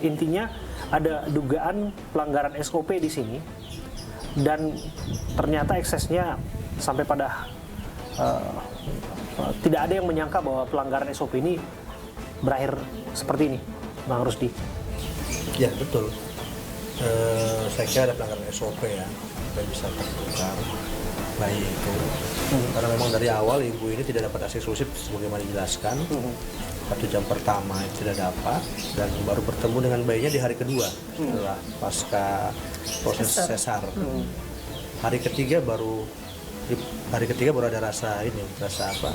Intinya ada dugaan pelanggaran SOP di sini dan ternyata eksesnya sampai pada tidak ada yang menyangka bahwa pelanggaran SOP ini berakhir seperti ini, Bang Rusdi. Ya betul. Saya kira ada pelanggaran SOP ya, supaya bisa tertukar bayi itu. Karena memang dari awal ibu ini tidak dapat akses eksklusif sebagaimana dijelaskan. 1 jam pertama tidak dapat dan baru bertemu dengan bayinya di hari kedua setelah pasca proses sesar. Hari ketiga baru ada rasa apa?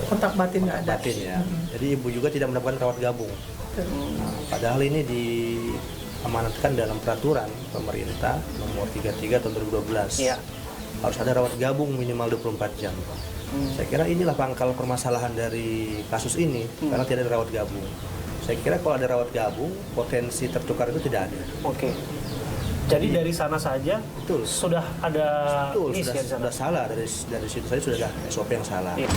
Kontak batin nggak ada. Batin ya. Jadi ibu juga tidak mendapatkan rawat gabung. Nah, padahal ini diamanatkan dalam peraturan pemerintah nomor 33 tahun 2012. Iya. Harus ada rawat gabung minimal 24 jam. Saya kira inilah pangkal permasalahan dari kasus ini, karena tidak ada rawat gabung. Saya kira kalau ada rawat gabung, potensi tertukar itu tidak ada. Oke. Jadi dari sana saja Betul. sudah ada Betul, miss ya di sana. sudah salah dari situ saja sudah ada SOP yang salah. Iya.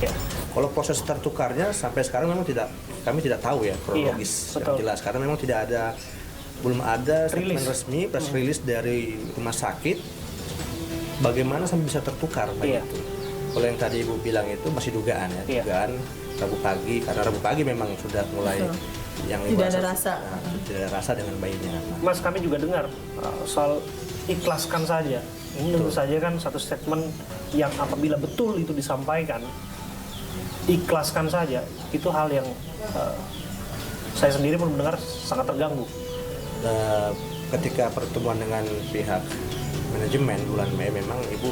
Ya. Kalau proses tertukarnya sampai sekarang memang kami tidak tahu ya kronologis Iya, yang jelas, karena memang belum ada statement Rilis. resmi, press release dari rumah sakit bagaimana sampai bisa tertukar bayi Iya. itu. Kalau yang tadi ibu bilang itu masih dugaan ya, Iya. dugaan Rabu pagi, karena Rabu pagi memang sudah mulai yang ibu Tidak ada rasa. tidak ada rasa dengan bayinya. Mas, kami juga dengar soal ikhlaskan saja. Ini tentu saja kan satu statement yang apabila betul itu disampaikan, ikhlaskan saja. Itu hal yang saya sendiri pun mendengar sangat terganggu. Ketika pertemuan dengan pihak manajemen bulan Mei, memang ibu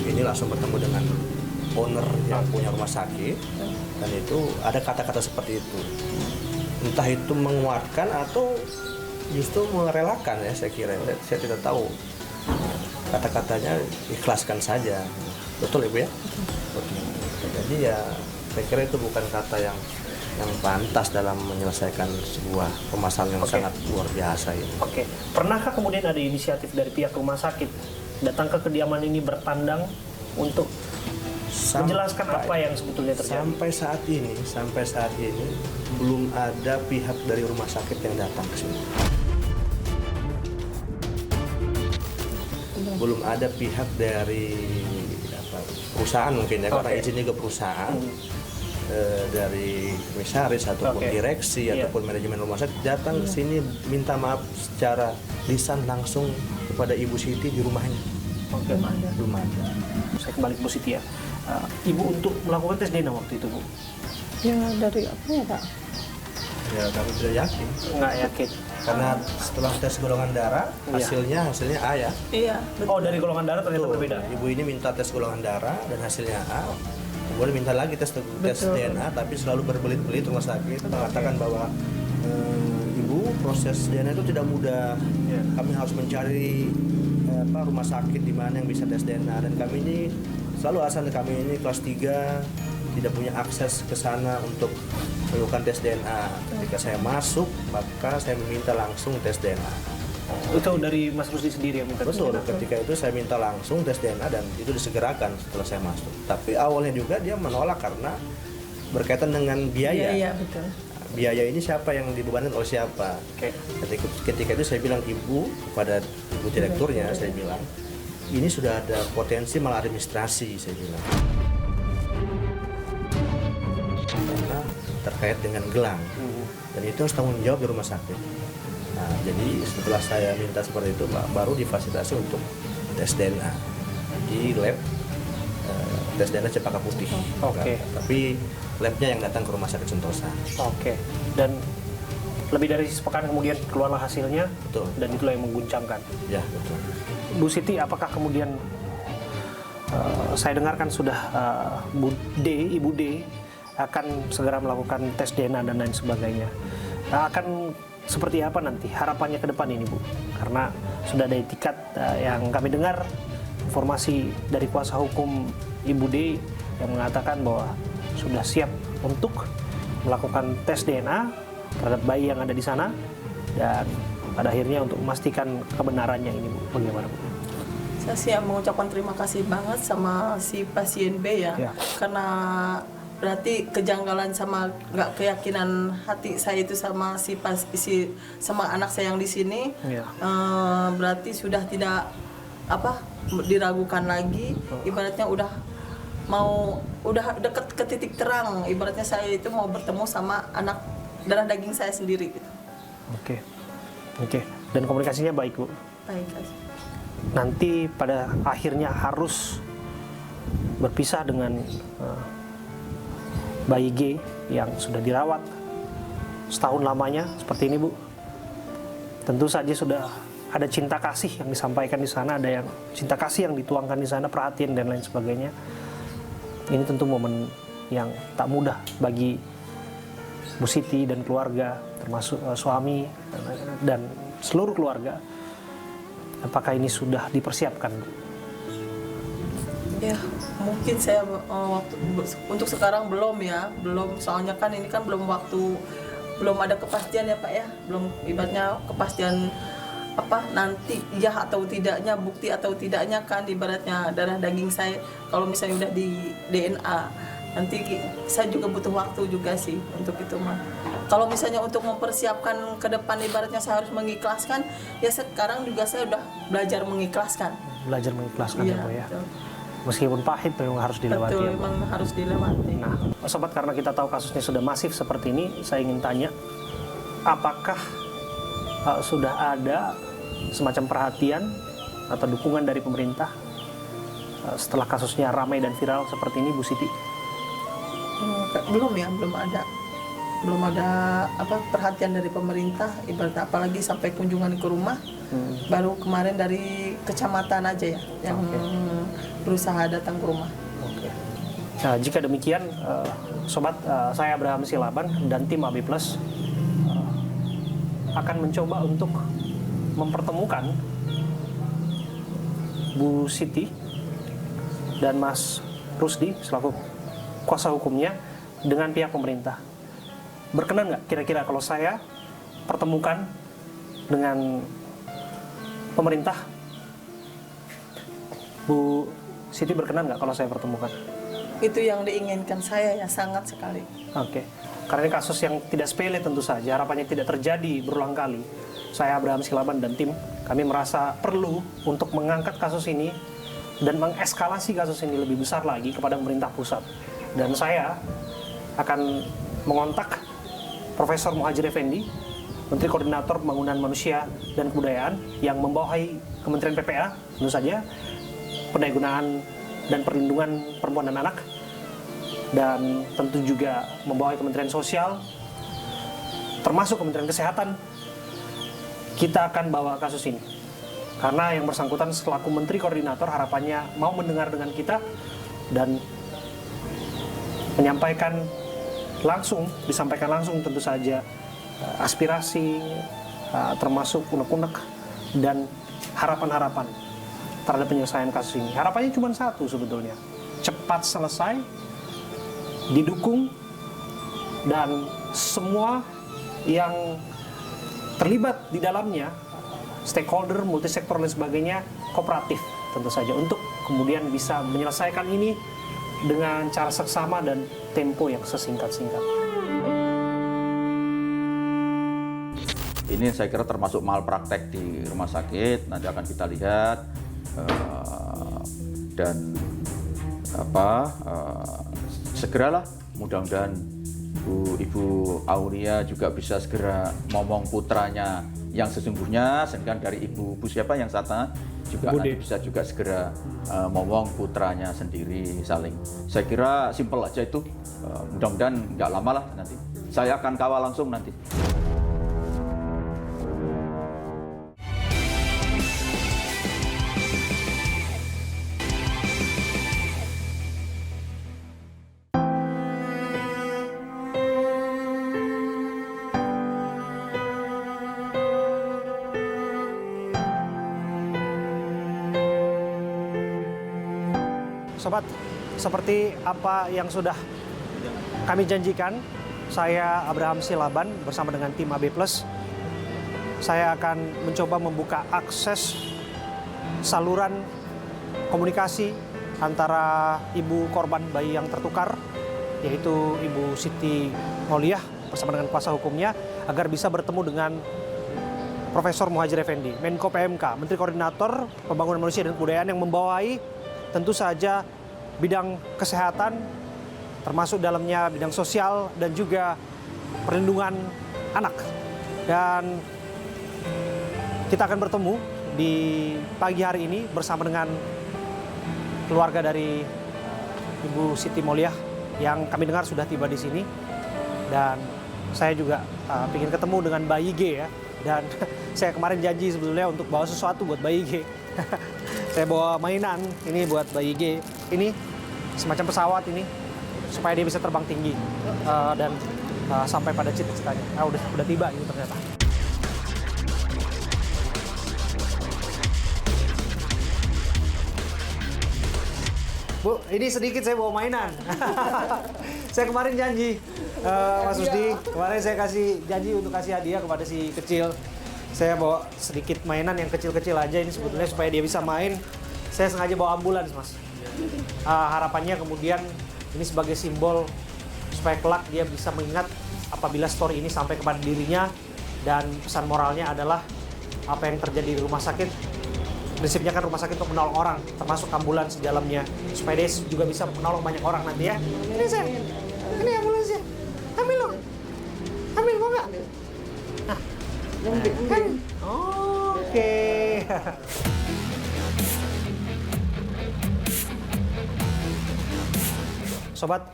ini langsung bertemu dengan owner yang punya rumah sakit, dan itu ada kata-kata seperti itu. Entah itu menguatkan atau justru merelakan ya, saya kira. Saya tidak tahu. Kata-katanya ikhlaskan saja. Betul ibu ya? Betul. Jadi ya saya kira itu bukan kata yang pantas dalam menyelesaikan sebuah permasalahan yang sangat luar biasa ini. Oke. Pernahkah kemudian ada inisiatif dari pihak rumah sakit datang ke kediaman ini bertandang untuk menjelaskan apa yang sebetulnya terjadi? Sampai saat ini belum ada pihak dari rumah sakit yang datang ke sini. Belum ada pihak dari perusahaan mungkin ya, karena izin juga perusahaan. Dari komisaris ataupun direksi ataupun manajemen rumah sakit datang ke sini minta maaf secara lisan langsung kepada Ibu Siti di rumahnya. Belum ada. Saya kembali ke Bu Siti ya. Ibu untuk melakukan tes DNA waktu itu, Bu? Ya dari apa ya Pak? Ya kami tidak yakin. Nggak yakin. Karena setelah tes golongan darah hasilnya A ya. Iya. Oh, dari golongan darah ternyata Betul. berbeda. Ibu ini minta tes golongan darah dan hasilnya A. Kemudian minta lagi tes DNA, tapi selalu berbelit-belit rumah sakit mengatakan bahwa ibu, proses DNA itu tidak mudah. Kami harus mencari rumah sakit di mana yang bisa tes DNA, dan kami ini selalu alasan kami ini kelas 3 tidak punya akses ke sana untuk melakukan tes DNA. Ketika saya masuk, maka saya meminta langsung tes DNA. Itu dari Mas Rusdi sendiri yang minta tes Betul, DNA? ketika itu saya minta langsung tes DNA dan itu disegerakan setelah saya masuk. Tapi awalnya juga dia menolak karena berkaitan dengan biaya. Iya, betul. Biaya ini siapa yang dibebankan oleh siapa? Oke. Ketika itu saya bilang kepada ibu direkturnya, saya bilang ini sudah ada potensi maladministrasi, saya bilang. Karena terkait dengan gelang. Dan itu harus tanggung jawab di rumah sakit. Nah, jadi setelah saya minta seperti itu, Pak, baru difasilitasi untuk tes DNA di lab tes DNA Cempaka Putih. Oke. Tapi labnya yang datang ke rumah sakit Sentosa. Oke. Dan lebih dari sepekan kemudian keluarlah hasilnya. Betul. Dan itulah yang mengguncangkan. Ya, betul. Bu Siti, apakah kemudian saya dengarkan sudah Ibu D akan segera melakukan tes DNA dan lain sebagainya. Akan seperti apa nanti harapannya ke depan ini, Bu? Karena sudah ada etikat yang kami dengar informasi dari kuasa hukum Ibu D yang mengatakan bahwa sudah siap untuk melakukan tes DNA terhadap bayi yang ada di sana dan pada akhirnya untuk memastikan kebenarannya ini, Bu. Bagaimana, Bu? Saya siap mengucapkan terima kasih banget sama si pasien B ya. Karena berarti kejanggalan sama nggak keyakinan hati saya itu sama sama anak saya yang di sini, Iya. berarti sudah tidak diragukan lagi. Ibaratnya udah deket ke titik terang. Ibaratnya saya itu mau bertemu sama anak darah daging saya sendiri gitu. Oke. Dan komunikasinya baik, Bu. Baik. Nanti pada akhirnya harus berpisah dengan bayi G yang sudah dirawat setahun lamanya seperti ini, Bu. Tentu saja sudah ada cinta kasih yang disampaikan di sana, ada yang cinta kasih yang dituangkan di sana, perhatian dan lain sebagainya. Ini tentu momen yang tak mudah bagi Bu Siti dan keluarga, termasuk suami dan seluruh keluarga. Apakah ini sudah dipersiapkan, Bu? Ya, mungkin saya untuk sekarang belum, soalnya kan ini kan belum ada kepastian ya Pak ya, belum ibaratnya kepastian nanti ya atau tidaknya, bukti atau tidaknya kan ibaratnya darah daging saya kalau misalnya udah di DNA, nanti saya juga butuh waktu juga sih untuk itu mah. Kalau misalnya untuk mempersiapkan ke depan ibaratnya saya harus mengikhlaskan, ya sekarang juga saya udah belajar mengikhlaskan. Belajar mengikhlaskan ya, Bu ya. Betul. Meskipun pahit memang harus dilewati. Betul, ya, Bu. memang harus dilewati. Nah, sobat, karena kita tahu kasusnya sudah masif seperti ini, saya ingin tanya, apakah sudah ada semacam perhatian atau dukungan dari pemerintah setelah kasusnya ramai dan viral seperti ini, Bu Siti? Belum ada perhatian dari pemerintah, ibaratnya apalagi sampai kunjungan ke rumah. Baru kemarin dari kecamatan aja ya yang berusaha datang ke rumah. Oke. Nah, jika demikian, sobat, saya Abraham Silaban dan tim AB Plus akan mencoba untuk mempertemukan Bu Siti dan Mas Rusdi selaku kuasa hukumnya dengan pihak pemerintah. Berkenan nggak kira-kira kalau saya pertemukan dengan pemerintah? Bu Siti berkenan nggak kalau saya pertemukan? Itu yang diinginkan saya ya, sangat sekali. Oke. Karena ini kasus yang tidak sepele tentu saja, harapannya tidak terjadi berulang kali. Saya Abraham Silaban dan tim, kami merasa perlu untuk mengangkat kasus ini dan mengeskalasi kasus ini lebih besar lagi kepada pemerintah pusat. Dan saya akan mengontak Profesor Muhadjir Effendi, Menteri Koordinator Pembangunan Manusia dan Kebudayaan yang membawahi Kementerian PPA, tentu saja, Pendayagunaan dan Perlindungan Perempuan dan Anak, dan tentu juga membawahi Kementerian Sosial, termasuk Kementerian Kesehatan. Kita akan bawa kasus ini karena yang bersangkutan selaku Menteri Koordinator harapannya mau mendengar dengan kita dan disampaikan langsung tentu saja aspirasi, termasuk unek-unek dan harapan-harapan terhadap penyelesaian kasus ini. Harapannya cuma satu sebetulnya, cepat selesai, didukung, dan semua yang terlibat di dalamnya, stakeholder, multisektor dan sebagainya, kooperatif tentu saja untuk kemudian bisa menyelesaikan ini dengan cara seksama dan tempo yang sesingkat-singkat. Ini saya kira termasuk malpraktek di rumah sakit, nanti akan kita lihat dan segeralah mudah-mudahan Ibu Aulia juga bisa segera ngomong putranya yang sesungguhnya, sedangkan dari Ibu siapa yang sana juga nanti bisa juga segera ngomong putranya sendiri saling. Saya kira simpel aja itu, mudah-mudahan nggak lama lah nanti. Saya akan kawal langsung nanti. Sobat, seperti apa yang sudah kami janjikan, saya Abraham Silaban bersama dengan tim AB Plus, saya akan mencoba membuka akses saluran komunikasi antara ibu korban bayi yang tertukar yaitu Ibu Siti Mauliah bersama dengan kuasa hukumnya agar bisa bertemu dengan Profesor Muhadjir Effendi, Menko PMK, Menteri Koordinator Pembangunan Manusia dan Kebudayaan yang membawahi tentu saja bidang kesehatan, termasuk dalamnya bidang sosial dan juga perlindungan anak. Dan kita akan bertemu di pagi hari ini bersama dengan keluarga dari Ibu Siti Mauliah yang kami dengar sudah tiba di sini. Dan saya juga ingin ketemu dengan Bayi G ya. Dan saya kemarin janji sebetulnya untuk bawa sesuatu buat Bayi G. Saya bawa mainan ini buat Bayi G. Ini semacam pesawat ini supaya dia bisa terbang tinggi dan sampai pada cita-citanya. Udah tiba ini ternyata. Bu, ini sedikit saya bawa mainan. Saya kemarin janji, Mas Rusdi, kemarin saya kasih janji untuk kasih hadiah kepada si kecil. Saya bawa sedikit mainan yang kecil-kecil aja ini sebetulnya supaya dia bisa main. Saya sengaja bawa ambulans, Mas. Harapannya kemudian ini sebagai simbol supaya kelak dia bisa mengingat apabila story ini sampai kepada dirinya, dan pesan moralnya adalah apa yang terjadi di rumah sakit. Prinsipnya kan rumah sakit untuk menolong orang, termasuk ambulans di dalamnya, supaya dia juga bisa menolong banyak orang nanti ya. Ini saya, ini ambulansnya. Ambil loh, ambil mau nggak? Nah. Oke. Sobat,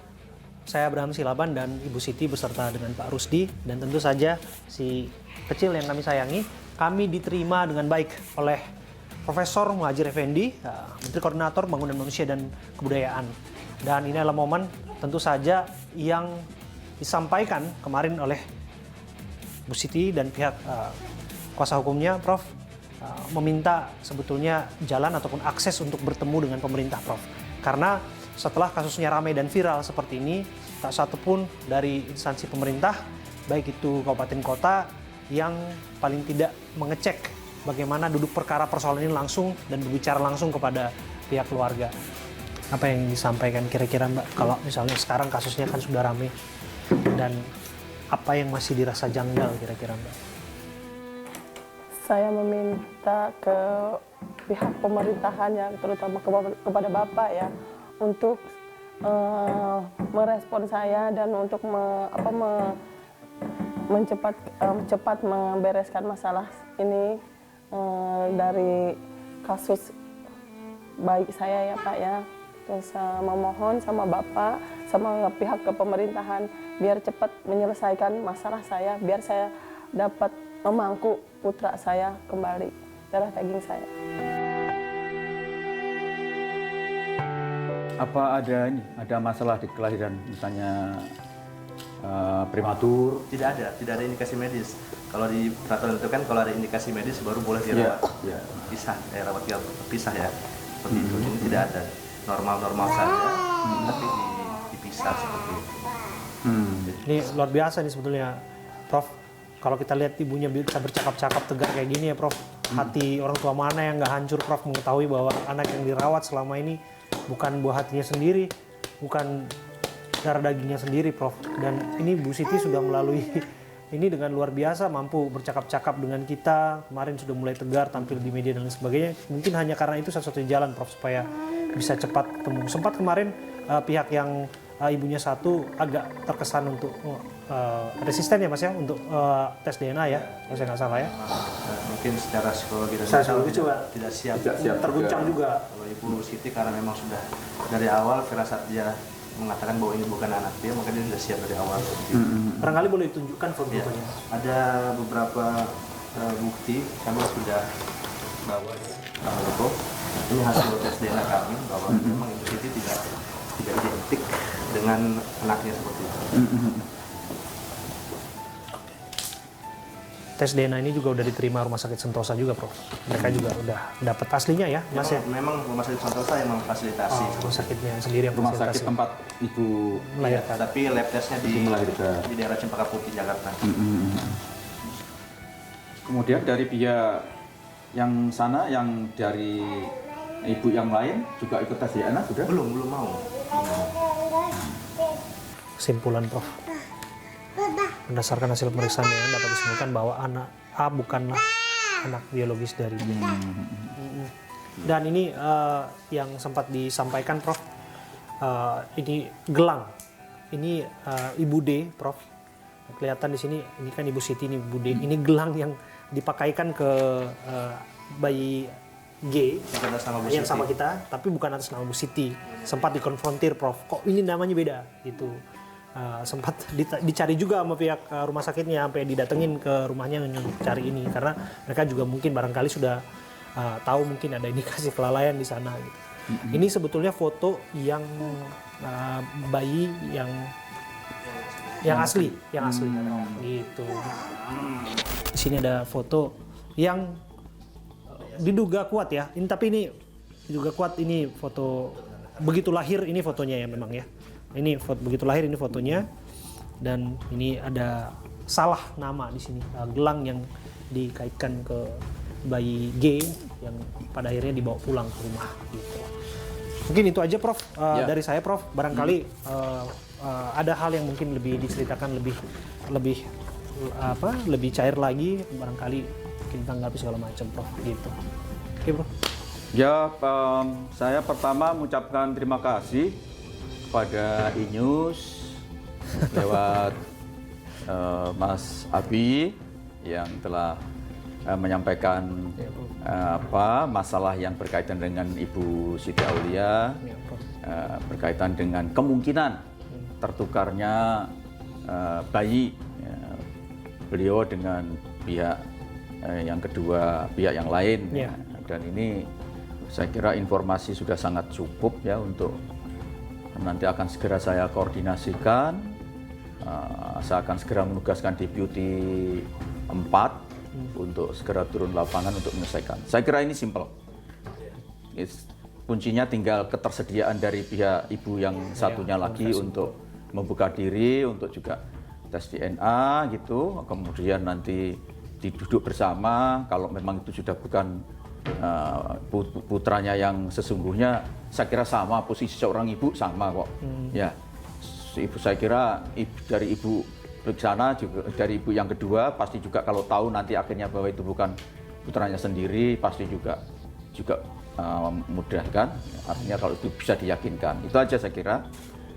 saya Abraham Silaban dan Ibu Siti beserta dengan Pak Rusdi dan tentu saja si kecil yang kami sayangi, kami diterima dengan baik oleh Profesor Muhadjir Effendi, Menteri Koordinator Pembangunan Manusia dan Kebudayaan. Dan ini adalah momen tentu saja yang disampaikan kemarin oleh Bu Siti dan pihak kuasa hukumnya, Prof, meminta sebetulnya jalan ataupun akses untuk bertemu dengan pemerintah, Prof. Karena setelah kasusnya ramai dan viral seperti ini, tak satu pun dari instansi pemerintah, baik itu kabupaten kota, yang paling tidak mengecek bagaimana duduk perkara persoalan ini langsung dan berbicara langsung kepada pihak keluarga. Apa yang disampaikan kira-kira Mbak, kalau misalnya sekarang kasusnya kan sudah ramai, dan apa yang masih dirasa janggal kira-kira Mbak? Saya meminta ke pihak pemerintahan ya, terutama kepada Bapak ya, untuk merespon saya dan untuk cepat membereskan masalah ini dari kasus baik saya ya Pak ya. Terus memohon sama Bapak, sama pihak kepemerintahan biar cepat menyelesaikan masalah saya, biar saya dapat memangku putra saya kembali, darah daging saya. Apa ada masalah di kelahiran, misalnya prematur? Tidak ada indikasi medis. Kalau di peraturan itu kan kalau ada indikasi medis baru boleh dirawat pisah, rawat pisah ya. Seperti itu. Ini tidak ada, normal saja, tapi dipisah seperti itu. Ini luar biasa nih sebetulnya, Prof. Kalau kita lihat ibunya bisa bercakap-cakap tegar kayak gini ya, Prof. Hati orang tua mana yang nggak hancur, Prof, mengetahui bahwa anak yang dirawat selama ini bukan buah hatinya sendiri, bukan darah dagingnya sendiri, Prof. Dan ini Bu Siti sudah melalui ini dengan luar biasa, mampu bercakap-cakap dengan kita. Kemarin sudah mulai tegar, tampil di media dan lain sebagainya. Mungkin hanya karena itu satu-satunya jalan, Prof, supaya bisa cepat ketemu. Sempat kemarin pihak yang ibunya satu agak terkesan untuk resisten ya Mas ya, untuk tes DNA ya, kalau saya nggak salah ya. Mungkin secara psikologi dan tidak siap, terguncang juga. Kalau Ibu Siti karena memang sudah dari awal firasat dia mengatakan bahwa ini bukan anak dia, maka dia sudah siap dari awal. Barangkali boleh ditunjukkan foto-fotonya. Ada beberapa bukti kami sudah bawa foto. Ini hasil tes DNA kami bahwa memang Ibu Siti tidak identik dengan anaknya seperti itu. Tes DNA ini juga udah diterima Rumah Sakit Sentosa juga, Prof. Mereka juga udah dapat aslinya ya, Mas ya? Memang Rumah Sakit Sentosa yang memfasilitasi. Rumah sakitnya sendiri yang Rumah sakit fasilitasi. tempat Ibu melahirkan. Tapi lab tesnya di daerah Cempaka Putih, Jakarta. Kemudian dari pihak yang sana, yang dari ibu yang lain juga ikut tes DNA sudah? Belum mau. kesimpulan Prof. Berdasarkan hasil pemeriksaannya dapat disimpulkan bahwa anak A bukanlah anak biologis dari B. Dan ini yang sempat disampaikan Prof, ini gelang, ini Ibu D, Prof. Kelihatan di sini, ini kan Ibu Siti, ini Ibu D. Ini gelang yang dipakaikan ke bayi G yang sama kita, tapi bukan atas nama Bu Siti. Sempat dikonfrontir Prof, kok ini namanya beda gitu. Sempat dicari juga sama pihak rumah sakitnya, sampai didatengin ke rumahnya untuk cari ini, karena mereka juga mungkin barangkali sudah tahu mungkin ada indikasi kelalaian di sana gitu. Ini sebetulnya foto yang bayi yang asli gitu. Di sini ada foto yang diduga kuat ya. Tapi ini diduga kuat, ini foto begitu lahir, ini fotonya ya memang ya. Ini foto begitu lahir, ini fotonya, dan ini ada salah nama di sini, gelang yang dikaitkan ke bayi G yang pada akhirnya dibawa pulang ke rumah gitu. Mungkin itu aja Prof dari saya Prof. Barangkali ada hal yang mungkin lebih diceritakan lebih cair lagi, barangkali mungkin tanggapi segala macam Prof gitu. Oke Prof. Ya, saya pertama mengucapkan terima kasih pada Inews lewat Mas Abi yang telah menyampaikan masalah yang berkaitan dengan Ibu Siti Aulia, berkaitan dengan kemungkinan tertukarnya bayi beliau dengan pihak yang kedua, pihak yang lain. Dan ini saya kira informasi sudah sangat cukup ya, untuk nanti akan segera saya koordinasikan. Saya akan segera menugaskan Deputi 4 untuk segera turun lapangan untuk menyelesaikan. Saya kira ini simpel. Kuncinya tinggal ketersediaan dari pihak ibu yang satunya lagi untuk membuka diri, untuk juga tes DNA gitu. Kemudian nanti diduduk bersama. Kalau memang itu sudah bukan putranya yang sesungguhnya, saya kira sama posisi seorang ibu, sama kok. Ya, ibu, saya kira dari ibu sana juga, dari ibu yang kedua pasti juga kalau tahu nanti akhirnya bahwa itu bukan putranya sendiri, pasti juga mudah kan, artinya kalau itu bisa diyakinkan. Itu aja saya kira.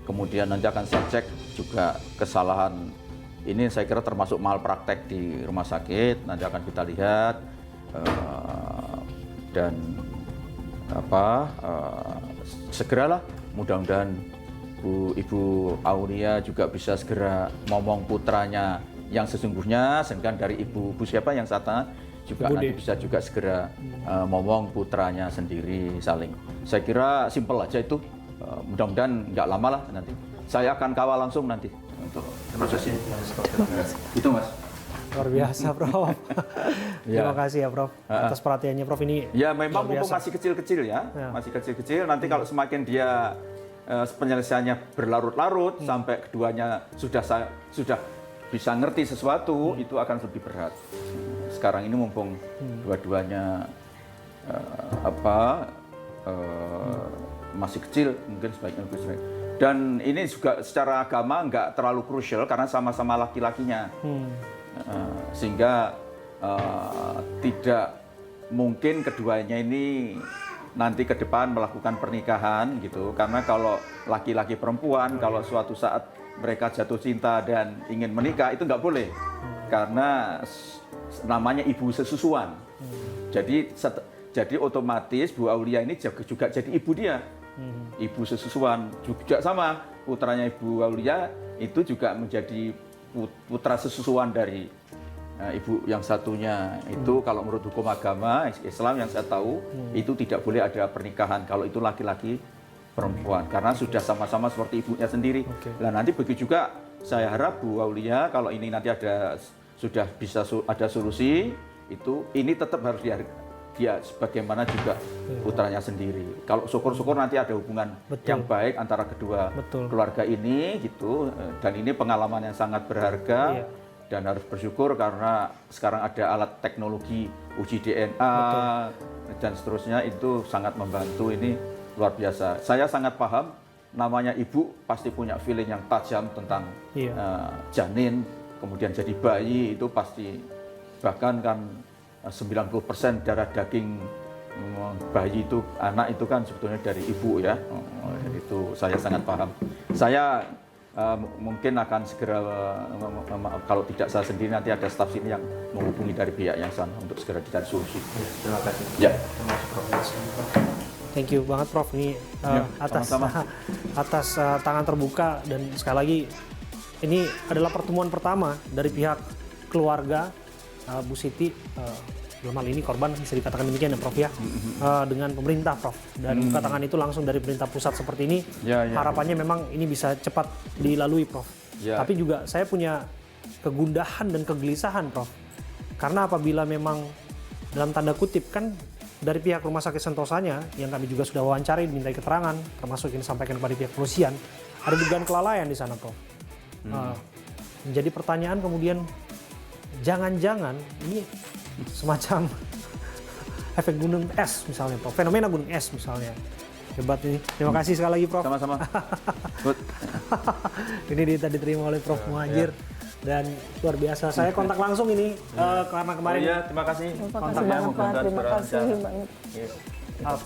Kemudian nanti akan saya cek juga kesalahan ini, saya kira termasuk malpraktek di rumah sakit, nanti akan kita lihat dan segeralah mudah-mudahan Ibu Aulia juga bisa segera ngomong putranya yang sesungguhnya, sedangkan dari Ibu siapa yang sata juga nanti bisa juga segera ngomong putranya sendiri saling. Saya kira simpel aja itu, mudah-mudahan nggak lama lah nanti. Saya akan kawal langsung nanti untuk proses ini. Itu Mas. Luar biasa Prof. Terima kasih ya Prof atas perhatiannya Prof ini. Ya memang mumpung masih kecil-kecil ya, masih kecil-kecil. Nanti kalau semakin dia penyelesaiannya berlarut-larut sampai keduanya sudah bisa ngerti sesuatu, itu akan lebih berat. Sekarang ini mumpung dua-duanya masih kecil, mungkin sebaiknya lebih sering. Dan ini juga secara agama nggak terlalu krusial karena sama-sama laki-lakinya, sehingga tidak mungkin keduanya ini nanti ke depan melakukan pernikahan gitu, karena kalau laki-laki perempuan kalau suatu saat mereka jatuh cinta dan ingin menikah itu nggak boleh, karena namanya ibu sesusuan. Jadi otomatis Bu Aulia ini juga jadi ibu dia, ibu sesusuan. Juga sama putranya Ibu Aulia itu juga menjadi putra sesusuan dari ibu yang satunya. Itu kalau menurut hukum agama Islam yang saya tahu itu tidak boleh ada pernikahan kalau itu laki-laki perempuan, karena sudah sama-sama seperti ibunya sendiri. Nah nanti begitu juga saya harap Bu Aulia kalau ini nanti sudah bisa ada solusi, itu ini tetap harus dia sebagaimana juga putranya sendiri. Kalau syukur-syukur nanti ada hubungan yang baik antara kedua keluarga ini gitu, dan ini pengalaman yang sangat berharga. Dan harus bersyukur karena sekarang ada alat teknologi uji DNA dan seterusnya, itu sangat membantu, ini luar biasa. Saya sangat paham namanya ibu pasti punya feeling yang tajam tentang Iya. janin, kemudian jadi bayi itu pasti, bahkan kan 90% darah daging bayi itu, anak itu kan sebetulnya dari ibu ya. Itu saya sangat paham. Saya mungkin akan segera, kalau tidak saya sendiri, nanti ada staf sini yang menghubungi dari pihak yang sana untuk segera dicari solusi. Terima kasih. Ya. Thank you banget Prof ini atas sama-sama. atas tangan terbuka, dan sekali lagi ini adalah pertemuan pertama dari pihak keluarga Bu Siti, dalam hal ini korban bisa dikatakan demikian ya Prof ya, dengan pemerintah Prof, dan buka tangan itu langsung dari pemerintah pusat seperti ini. Ya, ya. Harapannya memang ini bisa cepat dilalui Prof. Ya. Tapi juga saya punya kegundahan dan kegelisahan Prof, karena apabila memang dalam tanda kutip kan dari pihak Rumah Sakit Sentosanya yang kami juga sudah wawancari, dimintai keterangan, termasuk yang disampaikan kepada pihak kepolisian, ada dugaan kelalaian di sana, Prof. Jadi pertanyaan kemudian, jangan-jangan ini semacam efek gunung es misalnya, Prof. Fenomena gunung es misalnya. Hebat ini. Terima kasih sekali lagi, Prof. Sama-sama. Good. Ini diterima oleh Prof. Muhajir. Dan luar biasa. Saya kontak langsung ini karena kemarin. Terima kasih. Terima kasih Kontaknya banget Pak, mudah-mudahan terima segera kasih lancar. banget. Yes. Maaf.